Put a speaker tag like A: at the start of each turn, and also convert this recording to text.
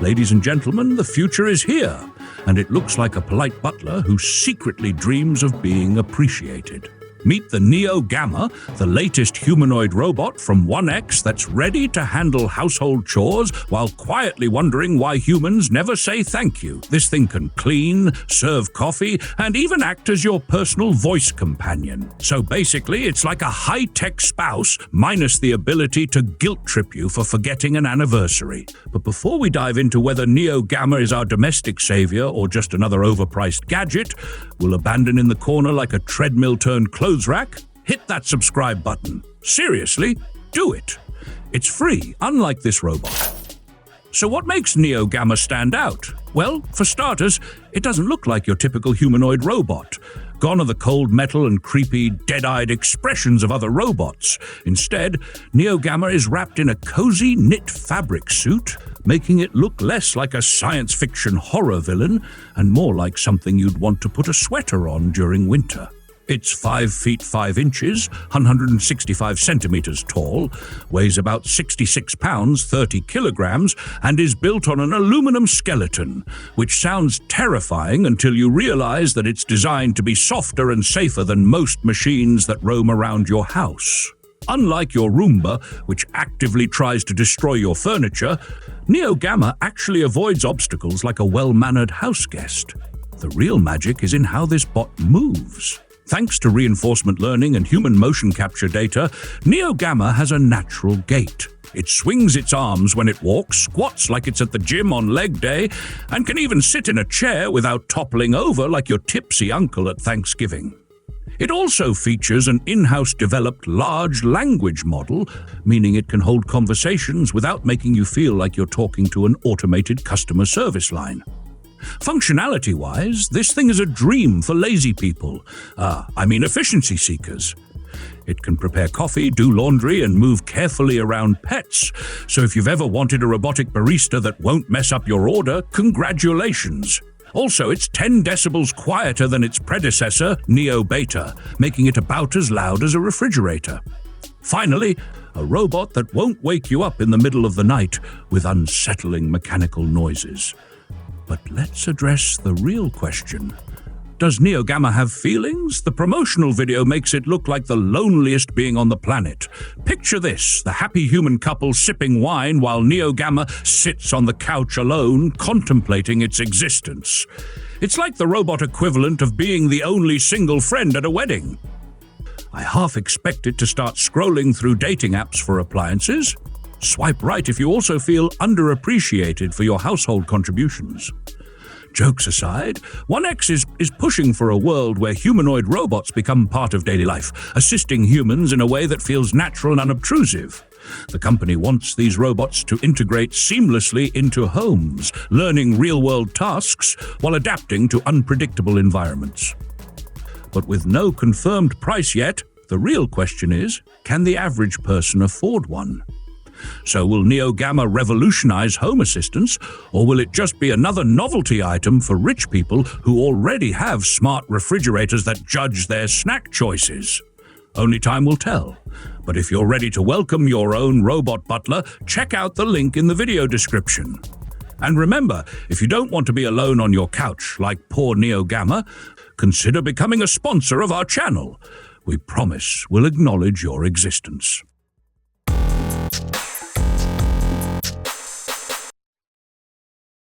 A: Ladies and gentlemen, the future is here, and it looks like a polite butler who secretly dreams of being appreciated. Meet the Neo Gamma, the latest humanoid robot from 1X that's ready to handle household chores while quietly wondering why humans never say thank you. This thing can clean, serve coffee, and even act as your personal voice companion. So basically, it's like a high-tech spouse minus the ability to guilt trip you for forgetting an anniversary. But before we dive into whether Neo Gamma is our domestic savior or just another overpriced gadget, we'll abandon in the corner like a treadmill turned clothes rack, hit that subscribe button. Seriously, do it. It's free, unlike this robot. So what makes Neo Gamma stand out? Well, for starters, it doesn't look like your typical humanoid robot. Gone are the cold metal and creepy, dead-eyed expressions of other robots. Instead, Neo Gamma is wrapped in a cozy knit fabric suit, making it look less like a science fiction horror villain and more like something you'd want to put a sweater on during winter. It's 5 feet 5 inches, 165 centimeters tall, weighs about 66 pounds, 30 kilograms, and is built on an aluminum skeleton, which sounds terrifying until you realize that it's designed to be softer and safer than most machines that roam around your house. Unlike your Roomba, which actively tries to destroy your furniture, Neo Gamma actually avoids obstacles like a well-mannered house guest. The real magic is in how this bot moves. Thanks to reinforcement learning and human motion capture data, Neo Gamma has a natural gait. It swings its arms when it walks, squats like it's at the gym on leg day, and can even sit in a chair without toppling over like your tipsy uncle at Thanksgiving. It also features an in-house developed large language model, meaning it can hold conversations without making you feel like you're talking to an automated customer service line. Functionality-wise, this thing is a dream for lazy people. Efficiency seekers. It can prepare coffee, do laundry, and move carefully around pets. So if you've ever wanted a robotic barista that won't mess up your order, congratulations. Also, it's 10 decibels quieter than its predecessor, Neo Beta, making it about as loud as a refrigerator. Finally, a robot that won't wake you up in the middle of the night with unsettling mechanical noises. But let's address the real question. Does Neo Gamma have feelings? The promotional video makes it look like the loneliest being on the planet. Picture this, the happy human couple sipping wine while Neo Gamma sits on the couch alone, contemplating its existence. It's like the robot equivalent of being the only single friend at a wedding. I half expect it to start scrolling through dating apps for appliances. Swipe right if you also feel underappreciated for your household contributions. Jokes aside, 1X is pushing for a world where humanoid robots become part of daily life, assisting humans in a way that feels natural and unobtrusive. The company wants these robots to integrate seamlessly into homes, learning real-world tasks while adapting to unpredictable environments. But with no confirmed price yet, the real question is, can the average person afford one? So will Neo Gamma revolutionize home assistance, or will it just be another novelty item for rich people who already have smart refrigerators that judge their snack choices? Only time will tell. But if you're ready to welcome your own robot butler, check out the link in the video description. And remember, if you don't want to be alone on your couch like poor Neo Gamma, consider becoming a sponsor of our channel. We promise we'll acknowledge your existence.